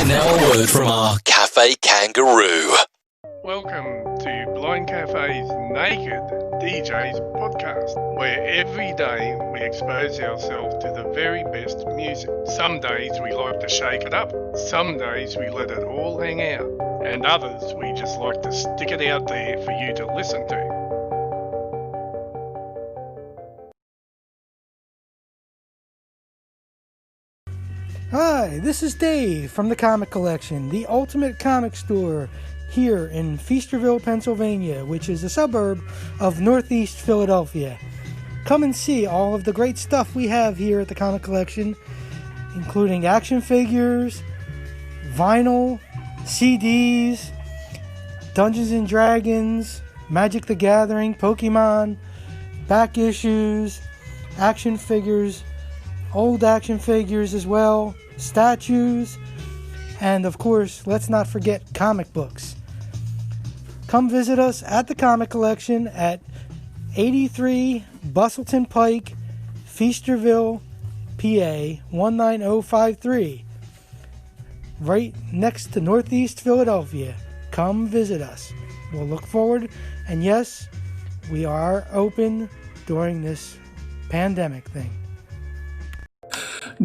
And now a word from our cafe kangaroo. Welcome to Blind Cafe's Naked DJs podcast, where every day we expose ourselves to the very best music. Some days we like to shake it up, some days we let it all hang out, and others we just like to stick it out there for you to listen to. Hi, this is Dave from the Comic Collection, the ultimate comic store here in Feasterville, Pennsylvania, which is a suburb of Northeast Philadelphia. Come and see all of the great stuff we have here at the Comic Collection, including action figures, vinyl, CDs, Dungeons and Dragons, Magic the Gathering, Pokemon, back issues, action figures, old action figures as well, statues, and of course, let's not forget comic books. Come visit us at the Comic Collection at 83 Bustleton Pike, Feasterville, PA 19053, right next to Northeast Philadelphia. Come visit us. We'll look forward, and yes, we are open during this pandemic thing.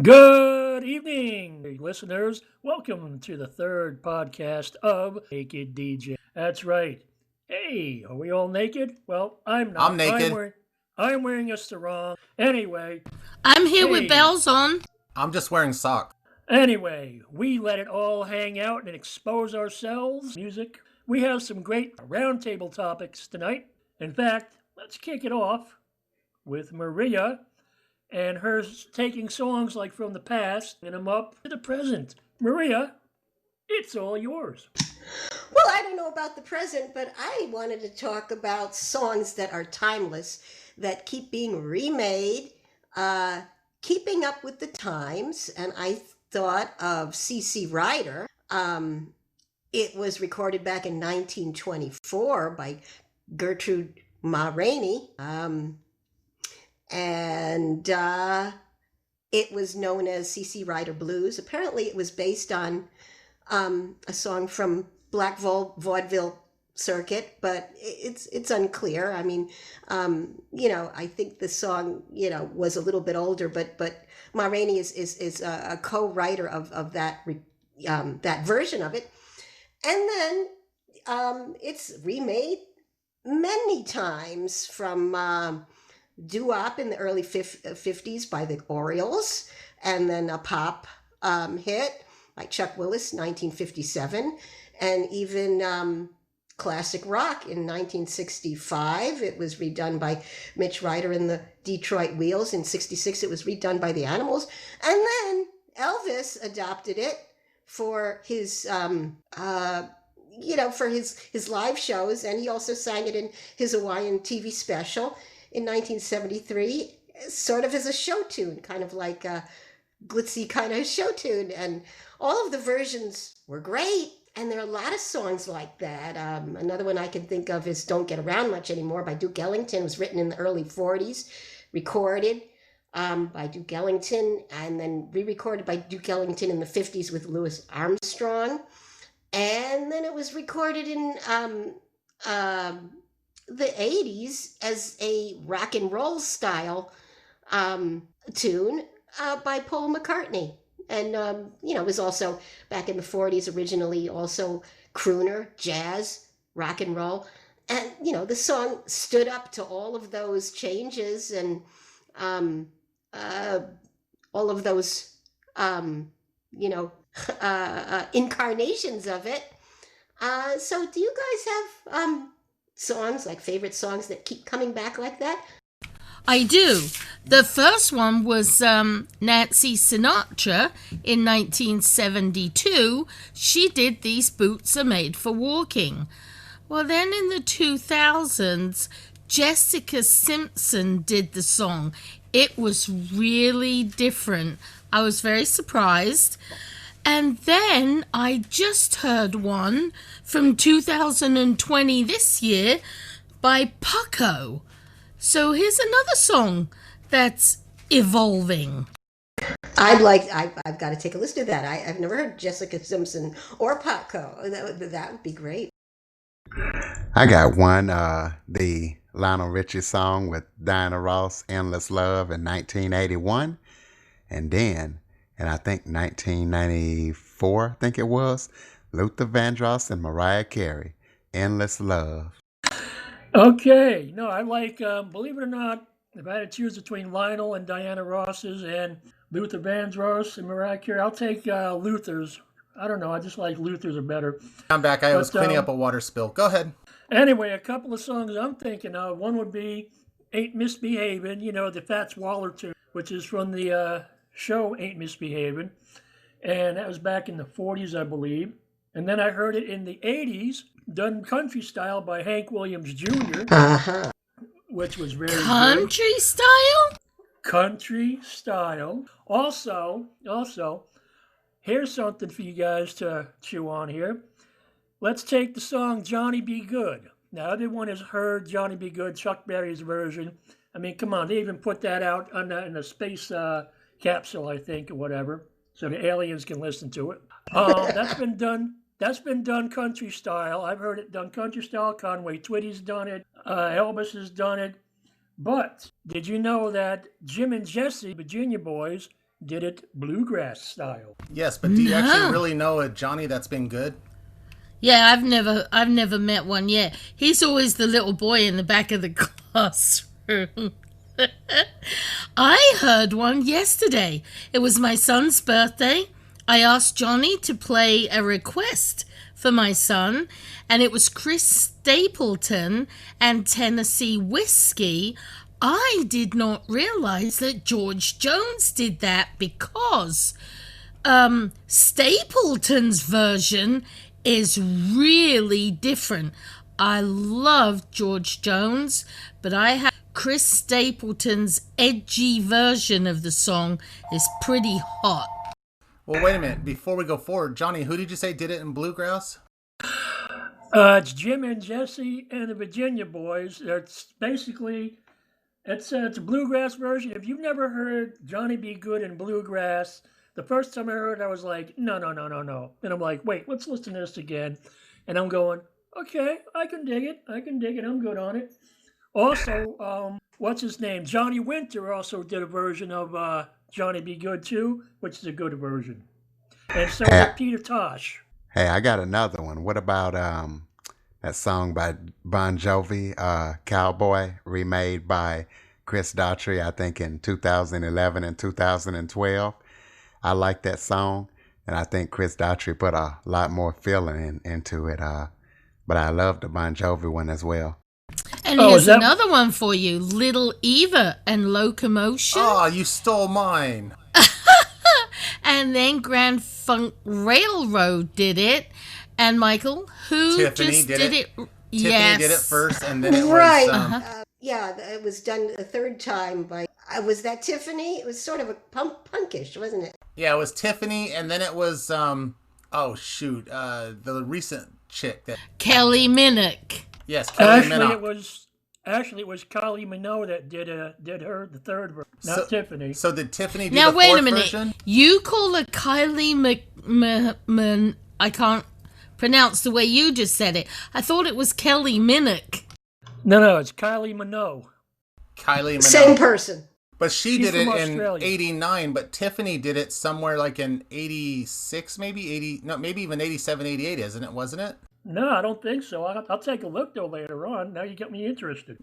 Good evening, listeners. Welcome to the third podcast of Naked DJ. That's right. Hey, are we all naked? Well, I'm not. I'm naked. I'm wearing a sarong. Anyway. I'm here with bells on. I'm just wearing socks. Anyway, we let it all hang out and expose ourselves. Music. We have some great roundtable topics tonight. In fact, let's kick it off with Maria and her taking songs like from the past and them up to the present. Maria, it's all yours. Well, I don't know about the present, but I wanted to talk about songs that are timeless, that keep being remade, keeping up with the times. And I thought of CC Rider. It was recorded back in 1924 by Gertrude Ma Rainey. And it was known as CC Rider Blues. Apparently it was based on a song from Black Vaudeville circuit, but it's unclear. I mean, I think the song, was a little bit older, but Ma Rainey is a co-writer of that that version of it. And then it's remade many times from doo-wop in the early 50s by the Orioles, and then a pop hit like Chuck Willis, 1957, and even classic rock in 1965. It was redone by Mitch Ryder and the Detroit Wheels. In 66, it was redone by the Animals, and then Elvis adopted it for his for his live shows, and he also sang it in his Hawaiian TV special in 1973, sort of as a show tune, kind of like a glitzy kind of show tune. And all of the versions were great. And there are a lot of songs like that. Another one I can think of is Don't Get Around Much Anymore by Duke Ellington. It was written in the early 40s, recorded by Duke Ellington, and then re-recorded by Duke Ellington in the 50s with Louis Armstrong. And then it was recorded in the 80s as a rock and roll style tune by Paul McCartney. And, it was also back in the 40s originally also crooner, jazz, rock and roll. And, the song stood up to all of those changes and all of those, incarnations of it. So do you guys have songs, like favorite songs that keep coming back like that? I do. The first one was Nancy Sinatra in 1972. She did These Boots Are Made for Walking. Well, then in the 2000s, Jessica Simpson did the song. It was really different. I was very surprised. And then I just heard one from 2020 this year by Pucko. So here's another song that's evolving. I've got to take a listen to that. I've never heard Jessica Simpson or Patco. That would be great. I got one, the Lionel Richie song with Diana Ross, Endless Love in 1981. And then, I think 1994, I think it was, Luther Vandross and Mariah Carey, Endless Love. Okay, no, I like, believe it or not, if I had to choose between Lionel and Diana Ross's and Luther Vandross and Mariah Carey, I'll take Luther's. I don't know, I just like Luther's are better. I'm back. I was cleaning up a water spill. Go ahead. Anyway, a couple of songs I'm thinking of. One would be Ain't Misbehavin', the Fats Waller tune, which is from the show Ain't Misbehavin'. And that was back in the 40s, I believe. And then I heard it in the 80s, done country style by Hank Williams Jr., which was very Country style? Country style. Also, here's something for you guys to chew on here. Let's take the song Johnny Be Good. Now, everyone has heard Johnny Be Good, Chuck Berry's version. I mean, come on, they even put that out in a space capsule, I think, or whatever, so the aliens can listen to it. That's been done country style. I've heard it done country style. Conway Twitty's done it. Elvis has done it. But did you know that Jim and Jesse, Virginia boys, did it bluegrass style? Yes, but do you actually really know a Johnny that's been good? Yeah, I've never met one yet. He's always the little boy in the back of the classroom. I heard one yesterday. It was my son's birthday. I asked Johnny to play a request for my son, and it was Chris Stapleton and Tennessee Whiskey. I did not realize that George Jones did that because Stapleton's version is really different. I love George Jones, but I have Chris Stapleton's edgy version of the song is pretty hot. Well, wait a minute. Before we go forward, Johnny, who did you say did it in bluegrass? It's Jim and Jesse and the Virginia boys. It's basically, it's a bluegrass version. If you've never heard Johnny Be Good in bluegrass, the first time I heard it, I was like, no. And I'm like, wait, let's listen to this again. And I'm going, okay, I can dig it. I'm good on it. Also, what's his name? Johnny Winter also did a version of Johnny Be Good too, which is a good version. And so did Peter Tosh. Hey, I got another one. What about that song by Bon Jovi, Cowboy, remade by Chris Daughtry, I think in 2011 and 2012. I like that song, and I think Chris Daughtry put a lot more feeling into it. But I love the Bon Jovi one as well. And here's another one for you, Little Eva and Locomotion. Oh, you stole mine. And then Grand Funk Railroad did it. And Michael, who Tiffany just did it? Tiffany did it first, and then it was... Right. Yeah, it was done a third time by... was that Tiffany? It was sort of a punkish, wasn't it? Yeah, it was Tiffany, and then it was... the recent chick that... Kelly Minnick. Yes, Kelly Minnick. It was Kylie Minogue that did her the third version, not Tiffany. So did Tiffany do now, the wait fourth a minute. version? You call her Kylie I can't pronounce the way you just said it. I thought it was Kelly Minnick. No, it's Kylie Minogue. Kylie Minogue. Same person. But she's did it Australia. in 89, but Tiffany did it somewhere like in 86, maybe even 87, 88, wasn't it? No, I don't think so. I'll take a look though later on. Now you get me interested.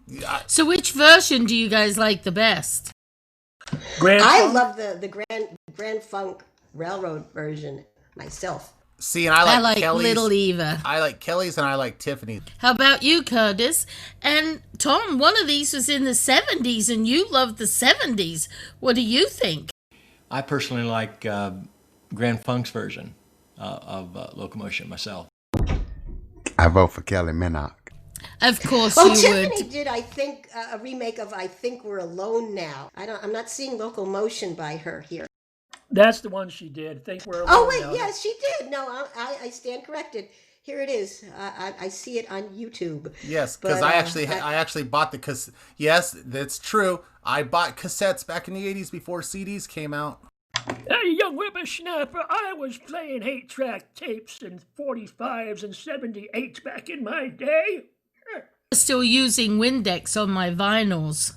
So which version do you guys like the best? I love the Grand Funk Railroad version myself. See, and I like Kelly's. Little Eva. I like Kelly's and I like Tiffany's. How about you, Curtis? And Tom, one of these was in the 70s and you loved the 70s. What do you think? I personally like Grand Funk's version of Locomotion myself. I vote for Kelly Minnick. Of course you Tiffany would. Did, I think, a remake of I Think We're Alone Now. I'm not seeing Locomotion by her here. That's the one she did. Think We're Alone Oh, wait, Now. yes, she did. No, I stand corrected. Here it is. I see it on YouTube. Yes, because I actually bought yes, that's true. I bought cassettes back in the 80s before CDs came out. Hey, young whippersnapper, I was playing 8-track tapes and 45s and 78s back in my day. Still using Windex on my vinyls.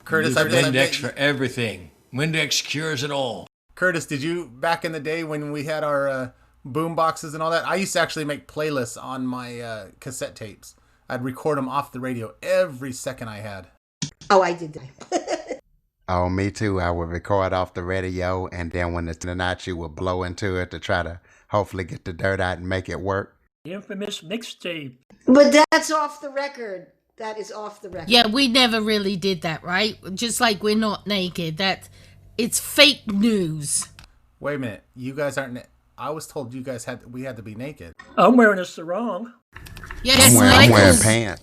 Curtis, Use Windex for everything. Windex cures it all. Curtis, did you, back in the day when we had our boom boxes and all that, I used to actually make playlists on my cassette tapes. I'd record them off the radio every second I had. Oh, I did that. Oh, me too. I would record off the radio, and then when the night you would blow into it to try to hopefully get the dirt out and make it work. The infamous mixtape. But that's off the record. That is off the record. Yeah, we never really did that, right? Just like We're Not Naked. It's fake news. Wait a minute. You guys aren't... I was told we had to be naked. I'm wearing a sarong. Yes, I'm wearing pants.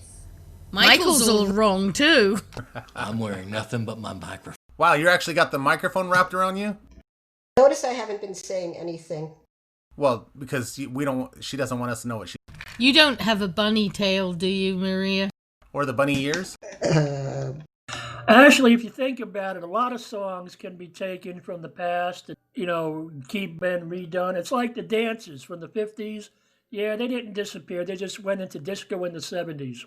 Michael's all wrong, too. I'm wearing nothing but my microphone. Wow, you actually got the microphone wrapped around you? Notice I haven't been saying anything. Well, because she doesn't want us to know what she... You don't have a bunny tail, do you, Maria? Or the bunny ears? Actually, if you think about it, a lot of songs can be taken from the past and, keep been redone. It's like the dances from the 50s. Yeah, they didn't disappear. They just went into disco in the 70s.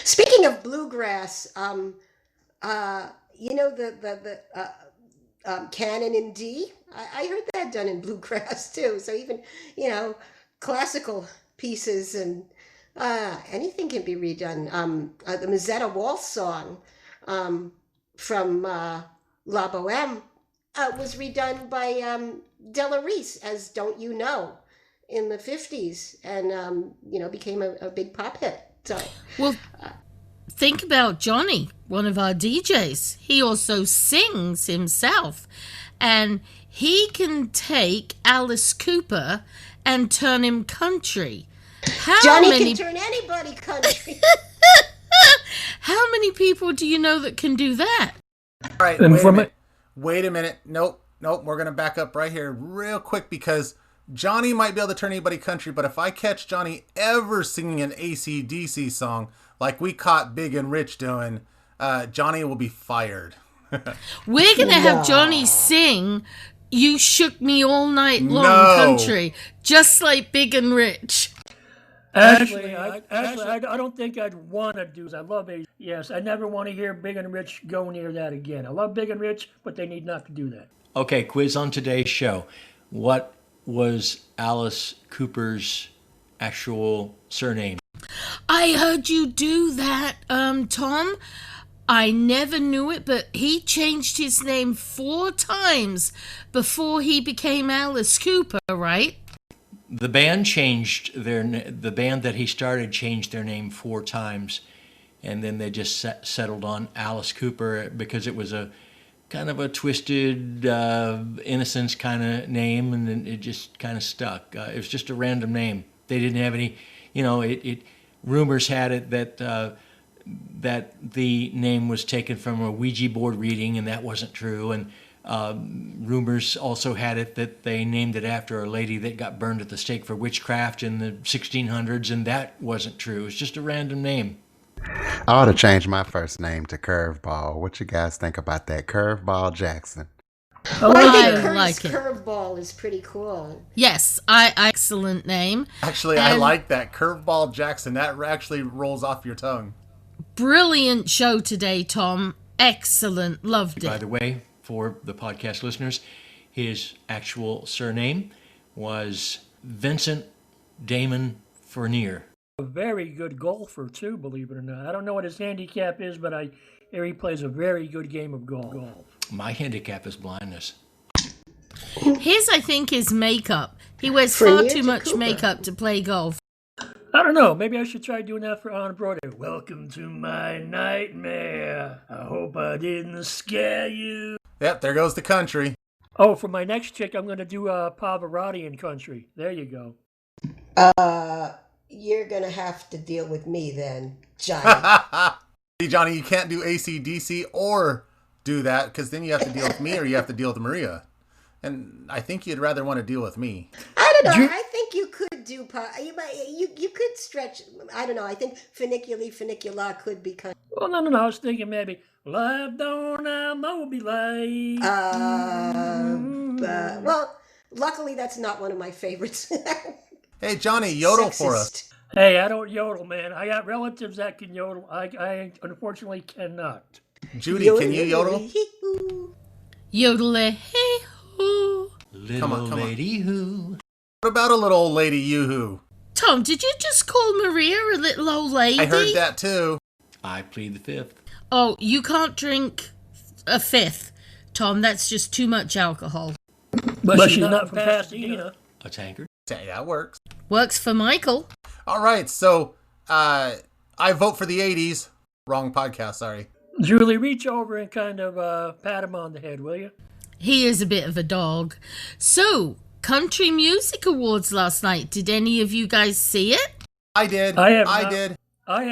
Speaking of bluegrass, the canon in D. I heard that done in bluegrass too. So even classical pieces and anything can be redone. The Mazetta Waltz song from La Boheme was redone by Della Reese as "Don't You Know" in the 50s, and became a big pop hit. So, well, think about Johnny, one of our DJs. He also sings himself, and he can Alice Cooper and turn him country. Johnny can turn anybody country. How many people do you know that can do that? All right, wait a minute. Nope. We're going to back up right here real quick, because Johnny might be able to turn anybody country, but if I catch Johnny ever singing an AC/DC song like we caught Big and Rich doing, Johnny will be fired. We're going to have Johnny sing "You Shook Me All Night Long" country, just like Big and Rich. Actually, I don't think I'd want to do that. I love it. Yes, I never want to hear Big and Rich go near that again. I love Big and Rich, but they need not to do that. Okay, quiz on today's show. What was Alice Cooper's actual surname? I heard you do that, Tom. I never knew it, but he changed his name 4 times before he became Alice Cooper, right? The band the band that he started changed their name 4 times, and then they just settled on Alice Cooper because it was a kind of a twisted innocence kind of name, and then it just kind of stuck. It was just a random name. They didn't have any, rumors had it that that the name was taken from a Ouija board reading, and that wasn't true. And rumors also had it that they named it after a lady that got burned at the stake for witchcraft in the 1600s, and that wasn't true. It was just a random name. I ought to change my first name to Curveball. What you guys think about that? Curveball Jackson. I think Curveball is pretty cool. Yes, excellent name. Actually, I like that. Curveball Jackson. That actually rolls off your tongue. Brilliant show today, Tom. Excellent. Loved it. By the way, for the podcast listeners, his actual surname was Vincent Damon Fournier. A very good golfer, too, believe it or not. I don't know what his handicap is, but I hear he plays a very good game of golf. My handicap is blindness. His, I think, is makeup. He wears far too much makeup to play golf. I don't know. Maybe I should try doing that for On Broadway. Welcome to my nightmare. I hope I didn't scare you. Yep, there goes the country. Oh, for my next chick, I'm going to do Pavarotti in country. There you go. You're going to have to deal with me then, Johnny. See, Johnny, you can't do AC/DC or do that, because then you have to deal with me or you have to deal with Maria. And I think you'd rather want to deal with me. I don't know. I think you could do... You could stretch... I don't know. I think funicula could be kind of... Well, no. I was thinking maybe Life don't have no be like. Well, luckily that's not one of my favorites. Hey, Johnny, yodel for us. Sexist. Hey, I don't yodel, man. I got relatives that can yodel. I unfortunately cannot. Judy, can you yodel? Yodel-a-hey-hoo. Little come on. lady who. What about a little old lady yoo-hoo? Tom, did you just call Maria a little old lady? I heard that too. I plead the fifth. Oh, you can't drink a fifth, Tom. That's just too much alcohol. But she's not from Pasadena. A tankard. Yeah, that works. Works for Michael. All right, so I vote for the 80s. Wrong podcast, sorry. Julie, reach over and kind of pat him on the head, will you? He is a bit of a dog. So, Country Music Awards last night. Did any of you guys see it? I did. I did. I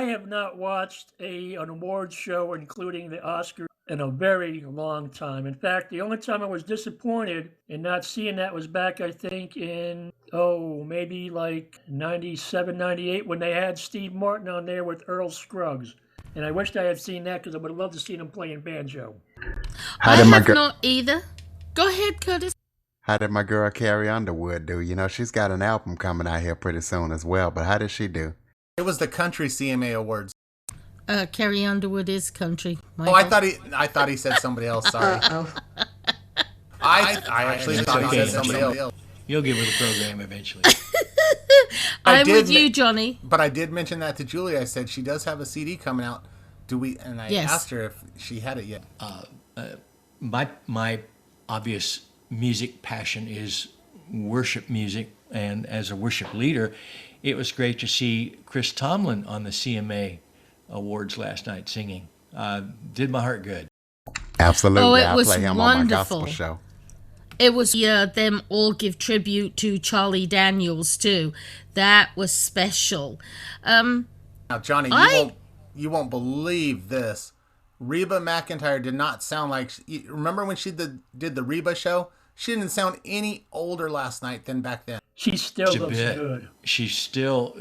have not watched an awards show, including the Oscars, in a very long time. In fact, the only time I was disappointed in not seeing that was back, I think, in, maybe like 97, 98, when they had Steve Martin on there with Earl Scruggs. And I wished I had seen that because I would have loved to see him playing banjo. I have not either. Go ahead, Curtis. How did my girl Carrie Underwood do? You know, she's got an album coming out here pretty soon as well, but how did she do? It was the Country CMA Awards. Carrie Underwood is country. Oh, I thought he said somebody else. Sorry. I actually thought he said somebody else. You'll get with the program eventually. I'm with you, Johnny. But I did mention that to Julie. I said she does have a CD coming out. And I asked her if she had it yet. My obvious music passion is worship music, and as a worship leader, it was great to see Chris Tomlin on the CMA Awards last night singing. Did my heart good. Absolutely. Oh, it I was play him wonderful. on my gospel show. It was them all give tribute to Charlie Daniels too. That was special. Now, Johnny, you won't believe this. Reba McEntire did not sound like. Remember when she did the Reba show? She didn't sound any older last night than back then. She still looks good. She still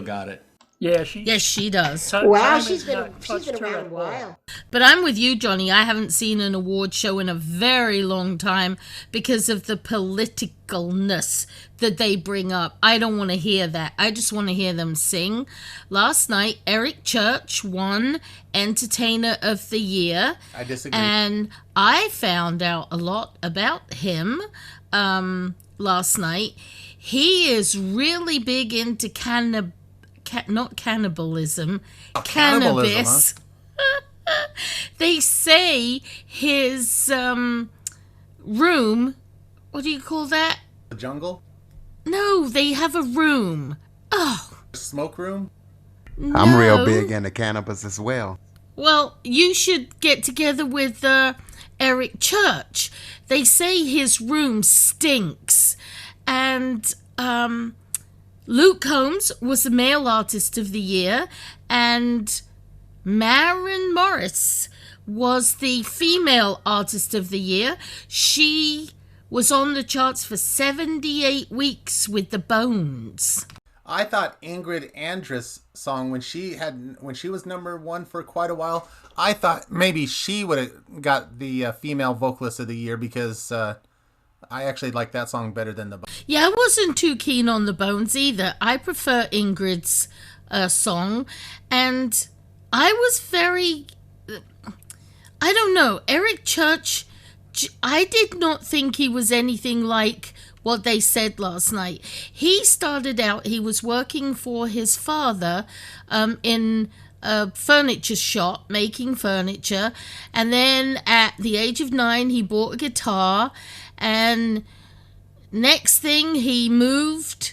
got it. Yeah, yes, she does. Wow, she's been around a while. But I'm with you, Johnny. I haven't seen an award show in a very long time because of the politicalness that they bring up. I don't want to hear that. I just want to hear them sing. Last night, Eric Church won Entertainer of the Year. I disagree. And I found out a lot about him last night. He is really big into cannabis. Cannibalism. Huh? They say his room, what do you call that? The jungle? No, they have a room. Oh. Smoke room? No. I'm real big into cannabis as well. Well, you should get together with Eric Church. They say his room stinks. And Luke Combs was the Male Artist of the Year, and Maren Morris was the Female Artist of the Year. She was on the charts for 78 weeks with the Bones. I thought Ingrid Andress' song, when she was number one for quite a while, I thought maybe she would have got the Female Vocalist of the Year because I actually like that song better than the Bones. Yeah, I wasn't too keen on the Bones either. I prefer Ingrid's song. And I was very... I don't know. Eric Church, I did not think he was anything like what they said last night. He started out, he was working for his father in a furniture shop, making furniture. And then at the age of 9, he bought a guitar. And next thing, he moved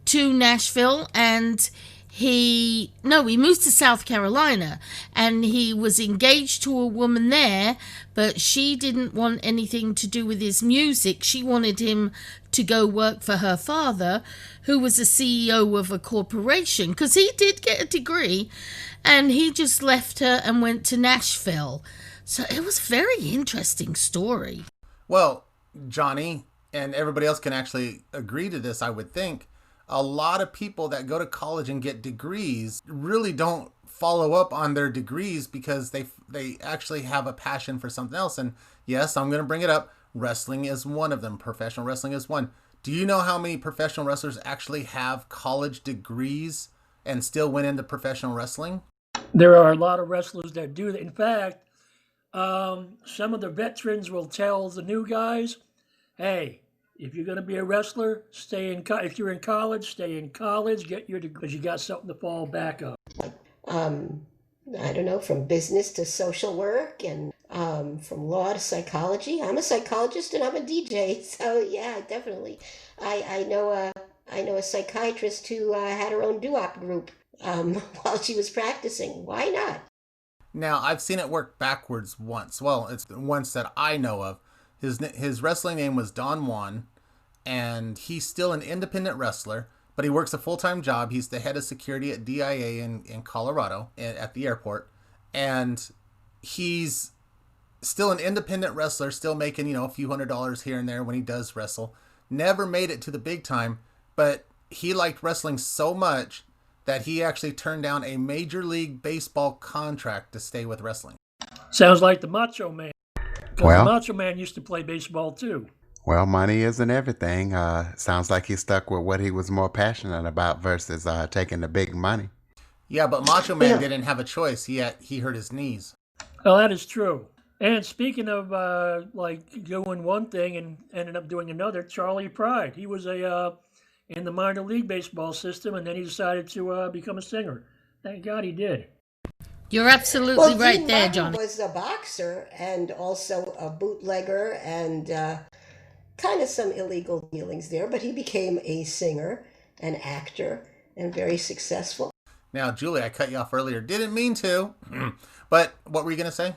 to Nashville, and he moved to South Carolina, and he was engaged to a woman there, but she didn't want anything to do with his music. She wanted him to go work for her father, who was a CEO of a corporation, because he did get a degree, and he just left her and went to Nashville. So it was a very interesting story. Well, Johnny, and everybody else can actually agree to this, I would think. A lot of people that go to college and get degrees really don't follow up on their degrees because they actually have a passion for something else. And yes, I'm going to bring it up. Wrestling is one of them. Professional wrestling is one. Do you know how many professional wrestlers actually have college degrees and still went into professional wrestling? There are a lot of wrestlers that do that. In fact, some of the veterans will tell the new guys, hey, if you're going to be a wrestler, if you're in college, stay in college, get your degree, because you got something to fall back on. I don't know, from business to social work and from law to psychology. I'm a psychologist and I'm a DJ, so yeah, definitely. I know a psychiatrist who had her own doo-wop group while she was practicing. Why not? Now, I've seen it work backwards once. Well, it's once that I know of. His wrestling name was Don Juan, and he's still an independent wrestler, but he works a full-time job. He's the head of security at DIA in Colorado at the airport, and he's still an independent wrestler, still making, a few $100s here and there when he does wrestle. Never made it to the big time, but he liked wrestling so much that he actually turned down a Major League Baseball contract to stay with wrestling. Sounds like the Macho Man. Because Well, the Macho Man used to play baseball too. well, money isn't everything. Sounds like he stuck with what he was more passionate about versus taking the big money. Yeah, but Macho Man didn't have a choice. He hurt his knees. Well, that is true. And speaking of doing one thing and ended up doing another, Charlie Pride. He was in the minor league baseball system, and then he decided to become a singer. Thank God he did. You're absolutely right Dean there, Martin Johnny. was a boxer and also a bootlegger and kind of some illegal dealings there, but he became a singer, an actor, and very successful. Now, Julie, I cut you off earlier. Didn't mean to. But what were you going to say?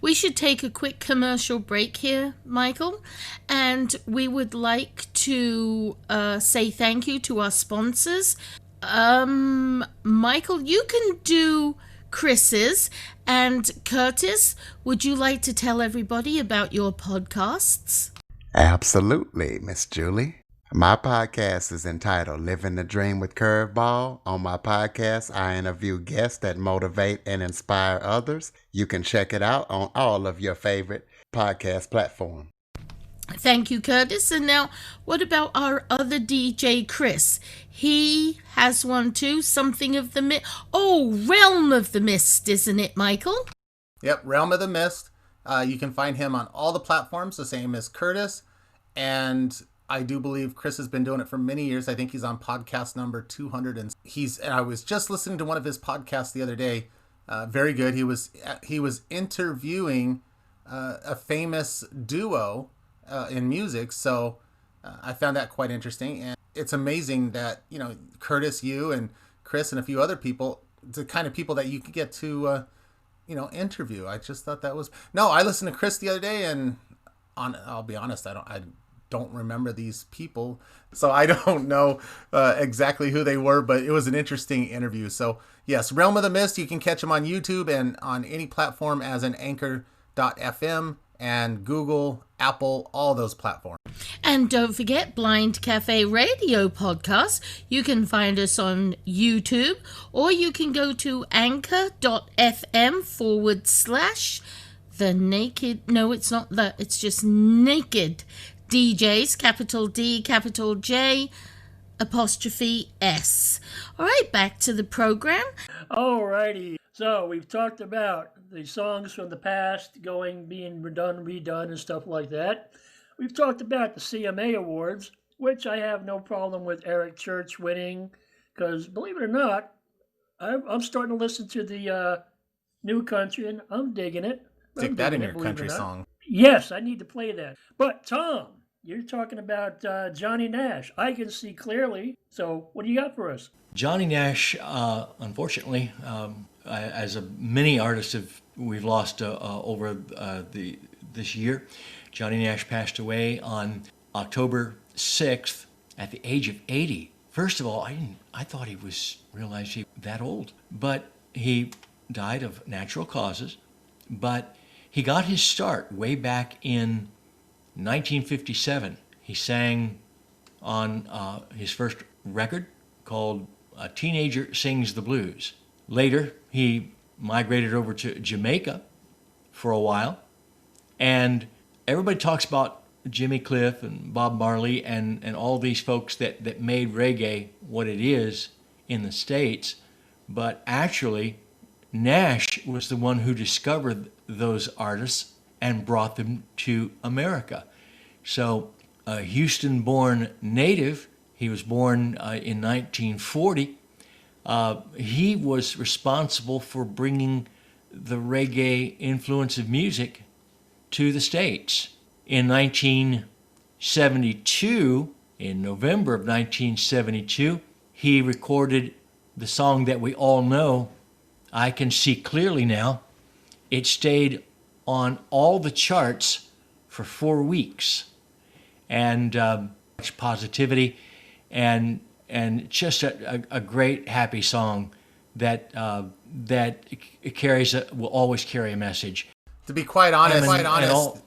We should take a quick commercial break here, Michael, and we would like to say thank you to our sponsors. Michael, you can do Chris's, and Curtis, would you like to tell everybody about your podcasts? Absolutely, Miss Julie. My podcast is entitled Living the Dream with Curveball. On my podcast, I interview guests that motivate and inspire others. You can check it out on all of your favorite podcast platforms. Thank you, Curtis. And now, what about our other DJ, Chris? He has one too, something of the mist. Oh, Realm of the Mist, isn't it, Michael? Yep, Realm of the Mist. You can find him on all the platforms, the same as Curtis. And I do believe Chris has been doing it for many years. I think he's on podcast number 200. And I was just listening to one of his podcasts the other day. Very good. He was interviewing a famous duo in music. So I found that quite interesting. And it's amazing that, Curtis, you and Chris and a few other people, the kind of people that you could get to, interview. I just thought that was... No, I listened to Chris the other day and I'll be honest, I don't remember these people. So I don't know exactly who they were, but it was an interesting interview. So yes, Realm of the Mist, you can catch them on YouTube and on any platform as an anchor.fm and Google, Apple, all those platforms. And don't forget Blind Cafe Radio Podcast. You can find us on YouTube, or you can go to anchor.fm/the naked, no, it's not that, it's just naked DJs, capital D, capital J, apostrophe S. All right, back to the program. Alrighty. So we've talked about the songs from the past being redone, and stuff like that. We've talked about the CMA Awards, which I have no problem with Eric Church winning, because believe it or not, I'm starting to listen to the new country, and I'm digging it. Stick that in your country song. Yes, I need to play that. But Tom, you're talking about Johnny Nash. I can see clearly. So what do you got for us? Johnny Nash, unfortunately, as many artists we've lost over this year. Johnny Nash passed away on October 6th at the age of 80. First of all, I thought he was that old, but he died of natural causes. But he got his start way back in 1957. He sang on his first record called A Teenager Sings the Blues. Later, he migrated over to Jamaica for a while. And everybody talks about Jimmy Cliff and Bob Marley and all these folks that made reggae what it is in the States. But actually, Nash was the one who discovered those artists and brought them to America. So a Houston-born native, he was born in 1940, he was responsible for bringing the reggae influence of music to the States. In 1972, in November of 1972, he recorded the song that we all know, I Can See Clearly Now. It stayed on all the charts for 4 weeks. And much positivity and just a great, happy song that will always carry a message. To be quite honest,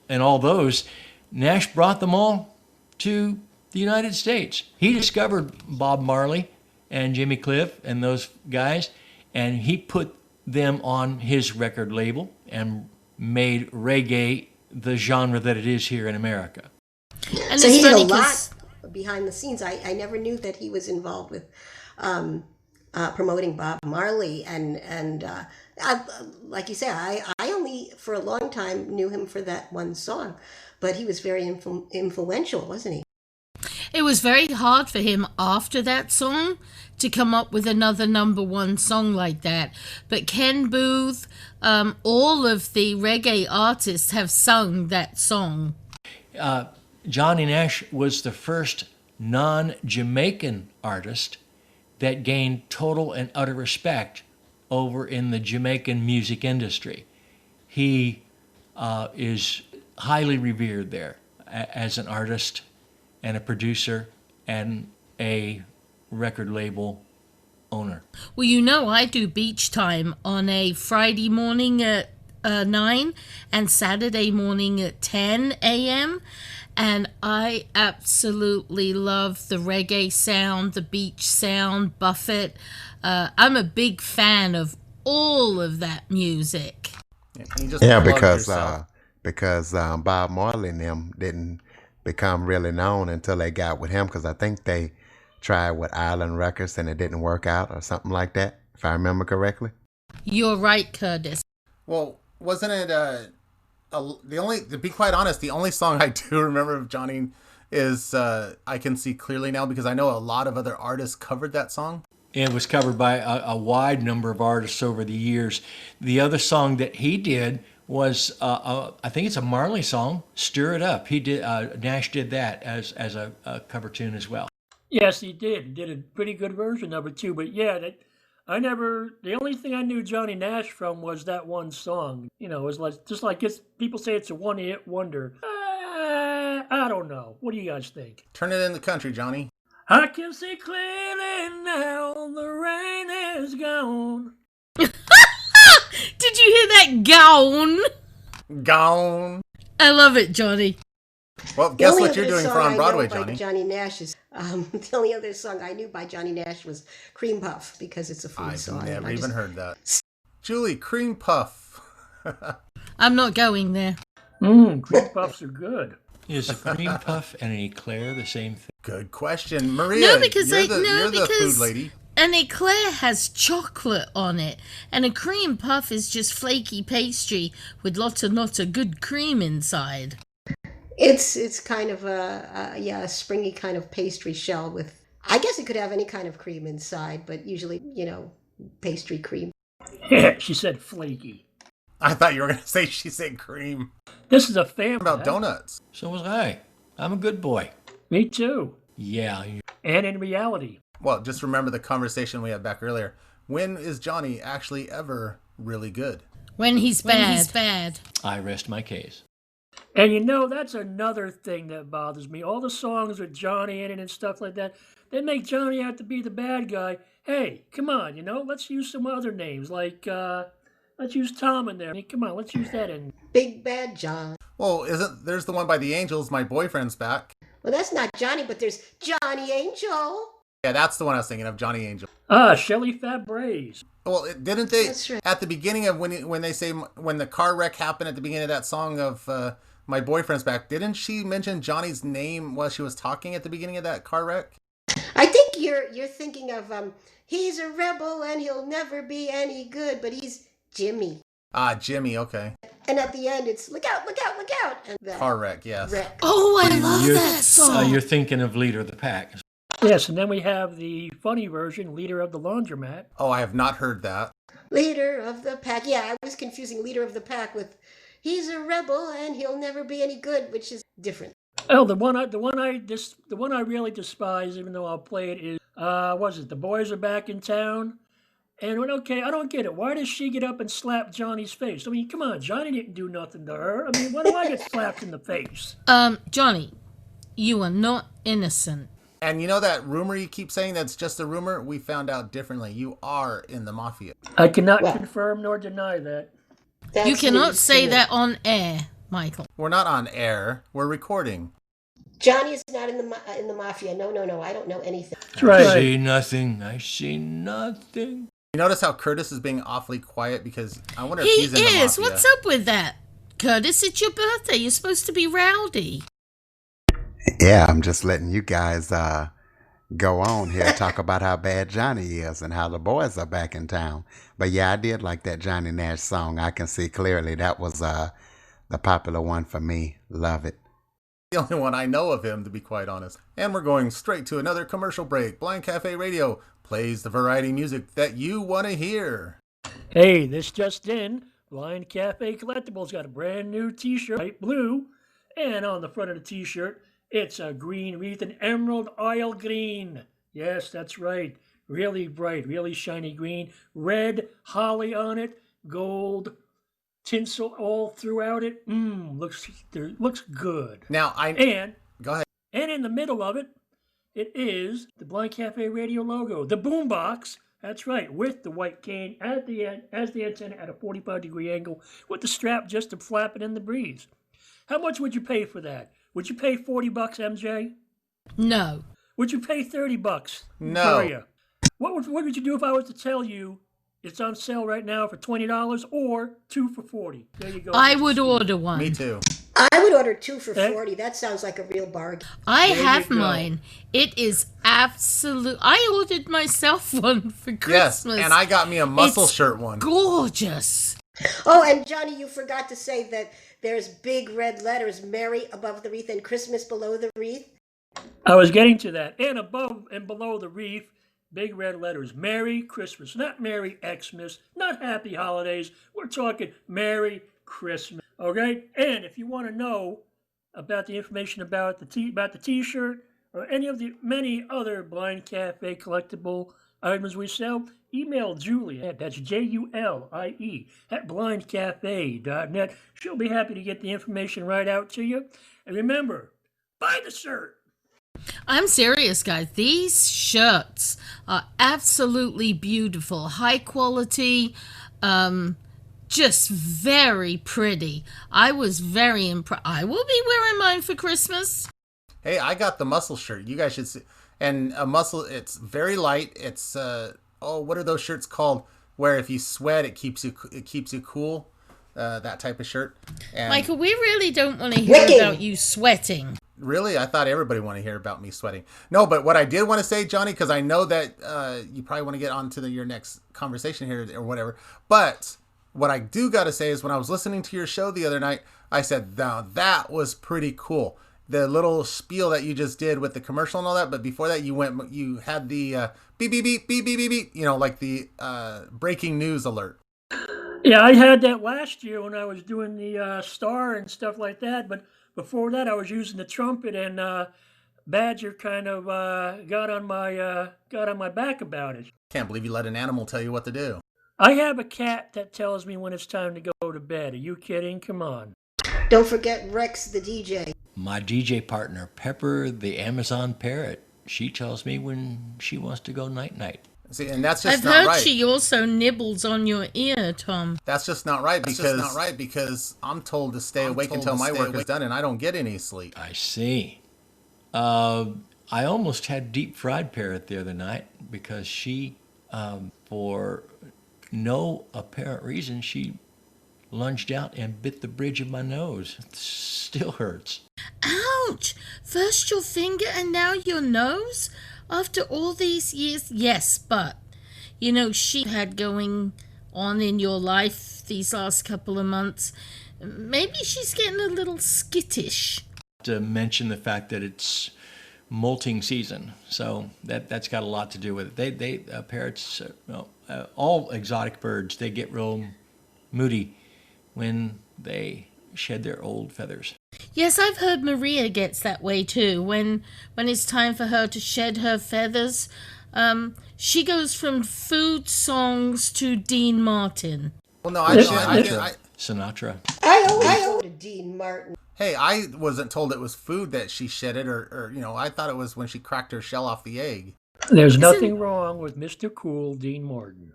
and all those, Nash brought them all to the United States. He discovered Bob Marley and Jimmy Cliff and those guys, and he put them on his record label and made reggae the genre that it is here in America. And so he did a lot behind the scenes. I never knew that he was involved with promoting Bob Marley, and like you say, I only for a long time knew him for that one song, but he was very influential, wasn't he? It was very hard for him after that song to come up with another number one song like that. But Ken Booth, all of the reggae artists have sung that song. Johnny Nash was the first non-Jamaican artist that gained total and utter respect over in the Jamaican music industry. He is highly revered there as an artist and a producer and a record label owner. Well, you know, I do beach time on a Friday morning at 9 and Saturday morning at 10 a.m. And I absolutely love the reggae sound, the beach sound, Buffett. I'm a big fan of all of that music. Because Bob Marley and them didn't become really known until they got with him, because I think they tried with Island Records and it didn't work out or something like that, if I remember correctly. You're right, Curtis. Well, wasn't it to be quite honest, the only song I do remember of Johnny is I Can See Clearly Now, because I know a lot of other artists covered that song. It was covered by a wide number of artists over the years. The other song that he did was, I think it's a Marley song, Stir It Up. He did, Nash did that as a cover tune as well. Yes, he did. He did a pretty good version of it too. But yeah, the only thing I knew Johnny Nash from was that one song. You know, it was just like people say it's a one-hit wonder. I don't know. What do you guys think? Turn it in the country, Johnny. I can see clearly now the rain is gone. Did you hear that? Gone. Gone. I love it, Johnny. Well, guess what you're doing for on Broadway, Johnny? Johnny Nash is the only other song I knew by Johnny Nash was Cream Puff, because it's a food song. I've never even heard that. Julie, Cream Puff. I'm not going there. Cream Puffs are good. Is a cream puff and an eclair the same thing? Good question, Maria. No, because you're the food lady. An eclair has chocolate on it, and a cream puff is just flaky pastry with lots of good cream inside. It's kind of a springy kind of pastry shell with, I guess it could have any kind of cream inside, but usually, pastry cream. Yeah, she said flaky. I thought you were going to say she said cream. This is a family. About donuts. So was I. I'm a good boy. Me too. Yeah. And in reality. Well, just remember the conversation we had back earlier. When is Johnny actually ever really good? When he's bad. I rest my case. And that's another thing that bothers me. All the songs with Johnny in it and stuff like that, they make Johnny out to be the bad guy. Hey, come on, let's use some other names. Like, let's use Tom in there. I mean, come on, let's use that in. Big Bad John. Well, there's the one by the Angels, My Boyfriend's Back. Well, that's not Johnny, but there's Johnny Angel. Yeah, that's the one I was thinking of, Johnny Angel. Shelley Fabares. Well, didn't they That's right. at the beginning of when they say when the car wreck happened at the beginning of that song of My Boyfriend's Back? Didn't she mention Johnny's name while she was talking at the beginning of that car wreck? I think you're thinking of he's a rebel and he'll never be any good, but he's Jimmy. Ah, Jimmy. Okay. And at the end, it's look out, look out, look out. And that Car wreck. Yes. wreck. Oh, I love that song. You're thinking of Leader of the Pack. Yes, and then we have the funny version, Leader of the Laundromat. Oh, I have not heard that. Leader of the pack. Yeah, I was confusing leader of the pack with he's a rebel and he'll never be any good, which is different. Oh, the one I really despise, even though I'll play it, is was it The Boys Are Back in Town? And okay, I don't get it. Why does she get up and slap Johnny's face? I mean, come on, Johnny didn't do nothing to her. I mean, why do I get slapped in the face? Johnny, you are not innocent. And you know that rumor you keep saying that's just a rumor? We found out differently. You are in the mafia. I cannot confirm nor deny that. That's You cannot news say to me. that on air, Michael. We're not on air. We're recording. Johnny is not in the mafia. No, I don't know anything. That's right. I see nothing. I see nothing. You notice how Curtis is being awfully quiet because I wonder if He he's in the is. mafia. What's up with that? Curtis, it's your birthday. You're supposed to be rowdy. Yeah, I'm just letting you guys go on here, talk about how bad Johnny is and how the boys are back in town. But yeah, I did like that Johnny Nash song. I can see clearly that was the popular one for me. Love it. The only one I know of him, to be quite honest. And we're going straight to another commercial break. Blind Cafe Radio plays the variety music that you want to hear. Hey, this just in. Blind Cafe Collectibles got a brand new t-shirt, light blue. And on the front of the t-shirt, it's a green wreath, an emerald isle green. Yes, that's right. Really bright, really shiny green. Red holly on it, gold tinsel all throughout it. Looks good. Now, Go ahead. And in the middle of it, it is the Blind Cafe Radio logo, the boombox. That's right, with the white cane at the end, as the antenna at a 45-degree angle, with the strap just to flap it in the breeze. How much would you pay for that? Would you pay $40, MJ? No. Would you pay $30? No. Victoria? What would you do if I was to tell you it's on sale right now for $20 or 2 for $40? There you go. I would order one. Me too. I would order 2 for $40. That sounds like a real bargain. I There have you go. mine. It is absolute. I ordered myself one for Yes, Christmas. and I got me a muscle It's shirt one. Gorgeous. Oh, and Johnny, you forgot to say that there's big red letters, Merry above the wreath and Christmas below the wreath. I was getting to that. And above and below the wreath, big red letters, Merry Christmas. Not Merry Xmas, not Happy Holidays. We're talking Merry Christmas. Okay? And if you want to know about the information about the t-shirt or any of the many other Blind Cafe collectible items we sell, email Julie, that's Julie, at blindcafe.net. She'll be happy to get the information right out to you. And remember, buy the shirt. I'm serious, guys. These shirts are absolutely beautiful. High quality, just very pretty. I was very impressed. I will be wearing mine for Christmas. Hey, I got the muscle shirt. You guys should see. And a muscle, it's very light. It's what are those shirts called? Where if you sweat, it keeps you cool. That type of shirt. And Michael, we really don't want to hear about you sweating. really, I thought everybody wanted to hear about me sweating. No, but what I did want to say, Johnny, because I know that you probably want to get on to your next conversation here or whatever. But what I do got to say is when I was listening to your show the other night, I said, now that was pretty cool. The little spiel that you just did with the commercial and all that, but before that you had the beep, beep, beep, beep, beep, beep, beep, like the breaking news alert. Yeah, I had that last year when I was doing the star and stuff like that, but before that I was using the trumpet, and Badger kind of got on my back about it. Can't believe you let an animal tell you what to do. I have a cat that tells me when it's time to go to bed. Are you kidding? Come on. Don't forget Rex, the DJ. My DJ partner, Pepper, the Amazon parrot, she tells me when she wants to go night-night. See, and that's just I've not heard right. she also nibbles on your ear, Tom. That's just not right because I'm told to stay awake until my work is done and I don't get any sleep. I see. I almost had deep fried parrot the other night because she, for no apparent reason, she lunged out and bit the bridge of my nose. It still hurts. Ouch! First your finger and now your nose? After all these years? Yes, but, she had going on in your life these last couple of months. Maybe she's getting a little skittish. To mention the fact that it's molting season, so that's got a lot to do with it. They parrots, all exotic birds, they get real moody when they shed their old feathers. Yes, I've heard Maria gets that way too. When it's time for her to shed her feathers, she goes from food songs to Dean Martin. Well, no, Sinatra. I always go to Dean Martin. Hey, I wasn't told it was food that she shedded, or I thought it was when she cracked her shell off the egg. There's nothing wrong with Mr. Cool Dean Martin.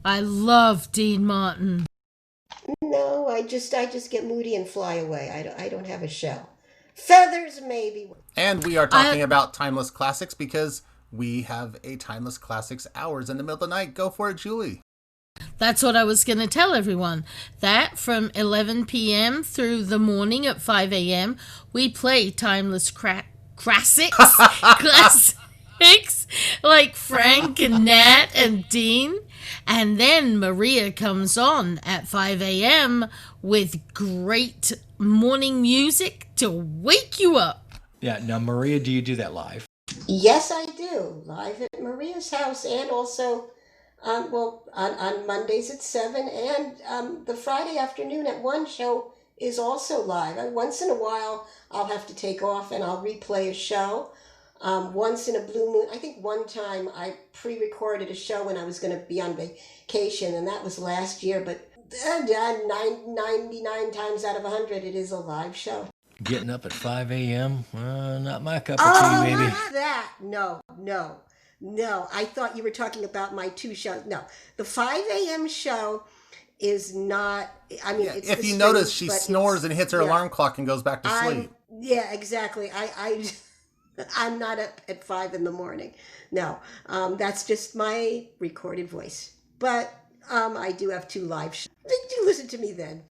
I love Dean Martin. No, I just get moody and fly away. I don't have a shell. Feathers, maybe. And we are talking about timeless classics because we have a timeless classics hours in the middle of the night. Go for it, Julie. That's what I was going to tell everyone. That from 11 p.m. through the morning at 5 a.m., we play timeless classics like Frank and Nat and Dean. And then Maria comes on at 5 a.m. with great morning music to wake you up. Yeah, now Maria, do you do that live? Yes, I do. Live at Maria's house and also on Mondays at 7 and the Friday afternoon at 1 show is also live. Once in a while, I'll have to take off and I'll replay a show. Once in a blue moon, I think one time I pre-recorded a show when I was going to be on vacation, and that was last year, but 99 times out of 100, it is a live show. Getting up at 5 a.m.? Not my cup of tea, baby. Not that. No. I thought you were talking about my two shows. No, the 5 a.m. show is not, it's if the you stream, notice, she snores and hits her alarm clock and goes back to sleep. Yeah, exactly. I'm not up at 5 in the morning. No, that's just my recorded voice. But I do have two live shows. Do listen to me then.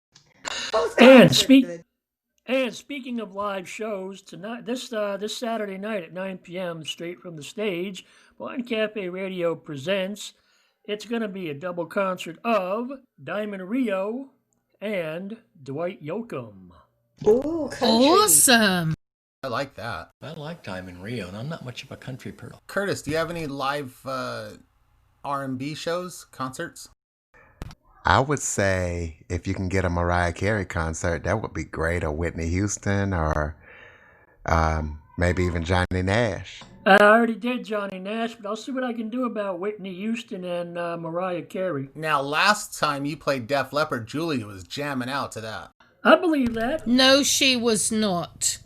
And speaking of live shows, tonight, this Saturday night at 9 p.m., straight from the stage, Blind Cafe Radio presents. It's going to be a double concert of Diamond Rio and Dwight Yoakam. Ooh, country. Awesome. I like that. I like Diamond Rio, and I'm not much of a country person. Curtis, do you have any live R&B shows, concerts? I would say if you can get a Mariah Carey concert, that would be great, or Whitney Houston, or maybe even Johnny Nash. I already did Johnny Nash, but I'll see what I can do about Whitney Houston and Mariah Carey. Now, last time you played Def Leppard, Julie was jamming out to that. I believe that. No, she was not.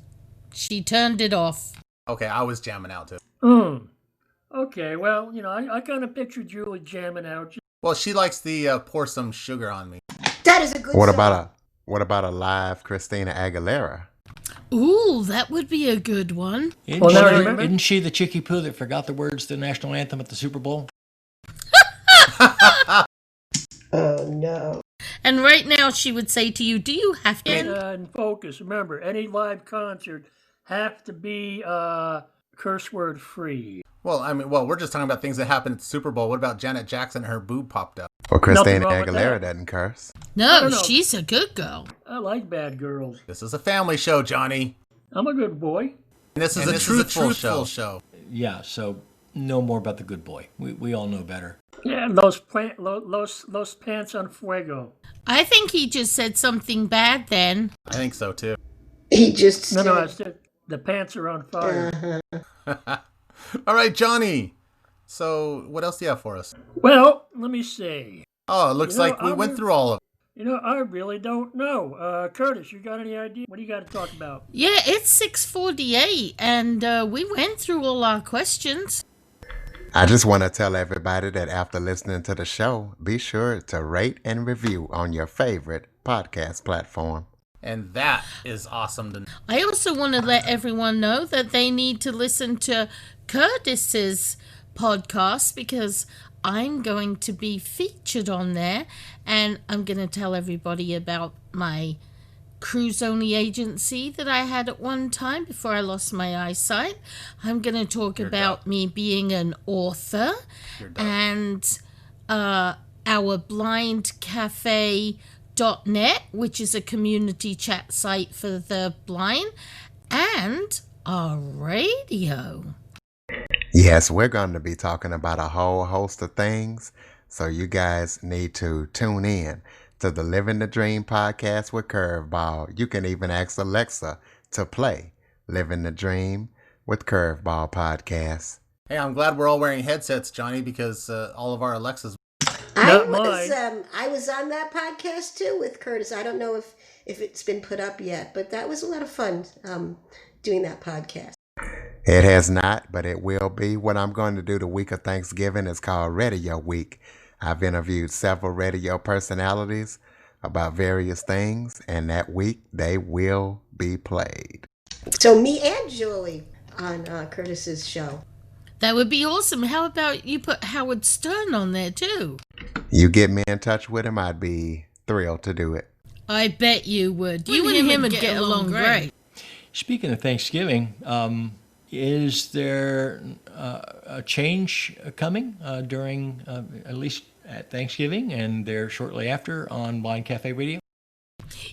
She turned it off. Okay, I was jamming out too. Okay, well, I kind of pictured Julie jamming out. Well, she likes the pour some sugar on me. That is a good song. What about a live Christina Aguilera? Ooh, that would be a good one. Isn't she the chickie poo that forgot the words to the national anthem at the Super Bowl? Oh, no. And right now she would say to you, do you have to... And focus. Remember, any live concert have to be curse word free. Well, we're just talking about things that happened at the Super Bowl. What about Janet Jackson and her boob popped up? Well, Christina Aguilera doesn't curse. No, she's a good girl. I like bad girls. This is a family show, Johnny. I'm a good boy. And this is a truthful show. Yeah, so no more about the good boy. We all know better. Yeah, los pants on fuego. I think he just said something bad then. I think so, too. He just said... No, I said the pants are on fire. All right, Johnny. So, what else do you have for us? Well, let me see. Oh, it looks like we went through all of it. I really don't know. Curtis, you got any idea? What do you got to talk about? Yeah, it's 6:48, and we went through all our questions. I just want to tell everybody that after listening to the show, be sure to rate and review on your favorite podcast platform. And that is awesome to know. I also want to let everyone know that they need to listen to Curtis's podcast because I'm going to be featured on there, and I'm going to tell everybody about my cruise-only agency that I had at one time before I lost my eyesight. I'm going to talk about me being an author and our blindcafe.net, which is a community chat site for the blind, and our radio. Yes, we're going to be talking about a whole host of things, so you guys need to tune in to the Living the Dream podcast with Curveball. You can even ask Alexa to play Living the Dream with Curveball podcast. Hey, I'm glad we're all wearing headsets, Johnny, because all of our Alexas. I was on that podcast too with Curtis. I don't know if it's been put up yet, but that was a lot of fun doing that podcast. It has not, but it will be. What I'm going to do the week of Thanksgiving is called Radio Week. I've interviewed several radio personalities about various things, and that week they will be played. So me and Julie on Curtis's show. That would be awesome. How about you put Howard Stern on there too? You get me in touch with him, I'd be thrilled to do it. I bet you would. You and him would get along great. Speaking of Thanksgiving, is there a change coming during, at least at Thanksgiving and there shortly after on Blind Cafe Radio?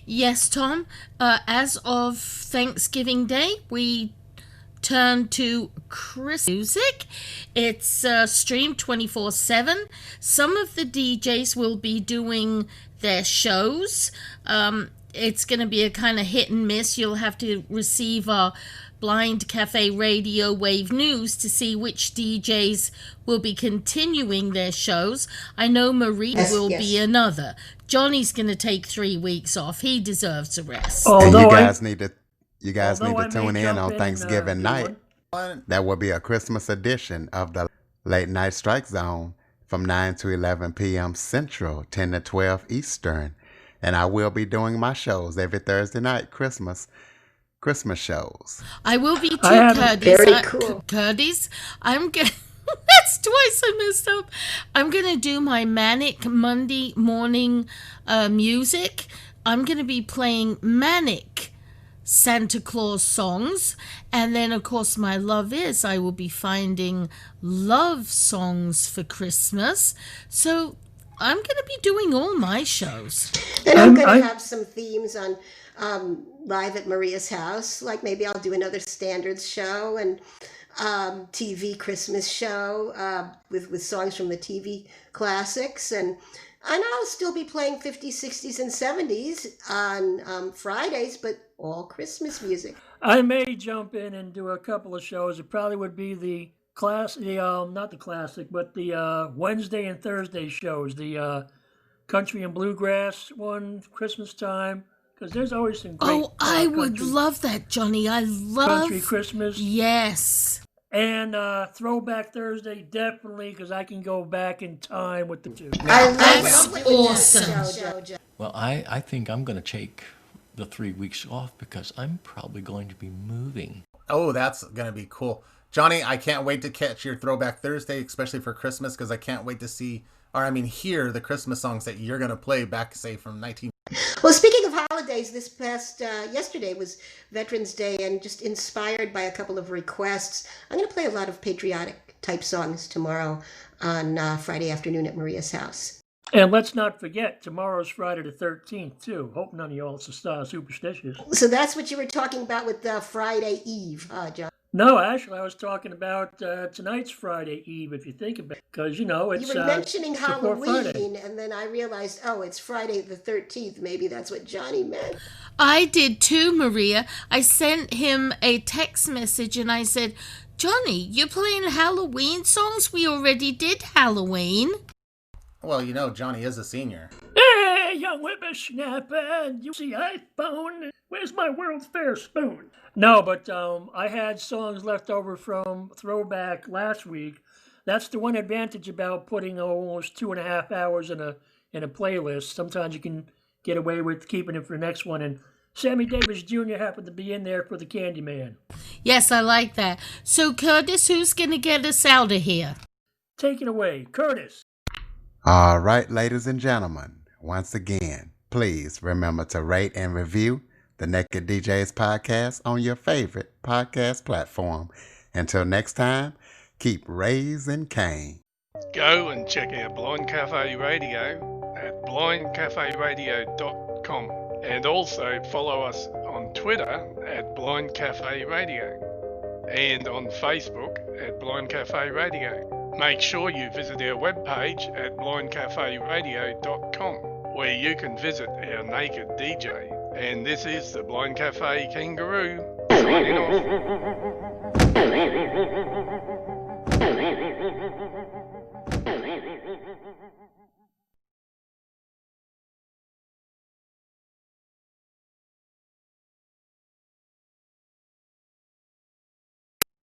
Yes, Tom. As of Thanksgiving Day, we turn to Christmas music. It's streamed 24/7. Some of the DJs will be doing their shows. It's going to be a kind of hit and miss. You'll have to receive our Blind Cafe Radio Wave News to see which DJs will be continuing their shows. I know Marie will be another. Johnny's going to take 3 weeks off. He deserves a rest. And you guys need to tune in on Thanksgiving night. That will be a Christmas edition of the Late Night Strike Zone from 9 to 11 p.m. Central, 10 to 12 Eastern. And I will be doing my shows every Thursday night, Christmas shows. I will be too, Curtis. Very cool. Curtis, I'm going to... That's twice I messed up. I'm going to do my Manic Monday morning music. I'm going to be playing Manic Santa Claus songs. And then, of course, my love is I will be finding love songs for Christmas. So I'm going to be doing all my shows. And I'm going to have some themes on live at Maria's house. Like maybe I'll do another standards show and TV Christmas show with songs from the TV classics. And I'll still be playing 50s, 60s, and 70s on Fridays, but all Christmas music. I may jump in and do a couple of shows. It probably would be the not the classic, but the Wednesday and Thursday shows, the country and bluegrass one, Christmas time, because there's always some great I would love that, Johnny. I love country Christmas. Yes. And Throwback Thursday, definitely, because I can go back in time with the two. That's awesome. Well, I think I'm going to take the 3 weeks off because I'm probably going to be moving. Oh, that's going to be cool. Johnny, I can't wait to catch your Throwback Thursday, especially for Christmas, because I can't wait to hear the Christmas songs that you're going to play back, say, from 19... Well, speaking of holidays, this past yesterday was Veterans Day, and just inspired by a couple of requests, I'm going to play a lot of patriotic type songs tomorrow on Friday afternoon at Maria's house. And let's not forget, tomorrow's Friday the 13th, too. Hope none of y'all are superstitious. So that's what you were talking about with Friday Eve, John? No, actually, I was talking about tonight's Friday Eve, if you think about it. Because, it's... You were mentioning Halloween, Friday. And then I realized, it's Friday the 13th. Maybe that's what Johnny meant. I did too, Maria. I sent him a text message and I said, Johnny, you're playing Halloween songs? We already did Halloween. Well, Johnny is a senior. Hey, young whippersnapper, you see iPhone? Where's my World's Fair spoon? No, but I had songs left over from Throwback last week. That's the one advantage about putting almost 2.5 hours in a playlist. Sometimes you can get away with keeping it for the next one. And Sammy Davis Jr. happened to be in there for the Candyman. Yes, I like that. So, Curtis, who's going to get us out of here? Take it away, Curtis. All right, ladies and gentlemen, once again, please remember to rate and review the Naked DJs podcast on your favorite podcast platform. Until next time, keep raising Cain. Go and check out Blind Cafe Radio at blindcaferadio.com, and also follow us on Twitter at Blind Cafe Radio and on Facebook at Blind Cafe Radio. Make sure you visit our webpage at blindcaferadio.com, where you can visit our naked DJ. And this is the Blind Cafe Kangaroo signing off.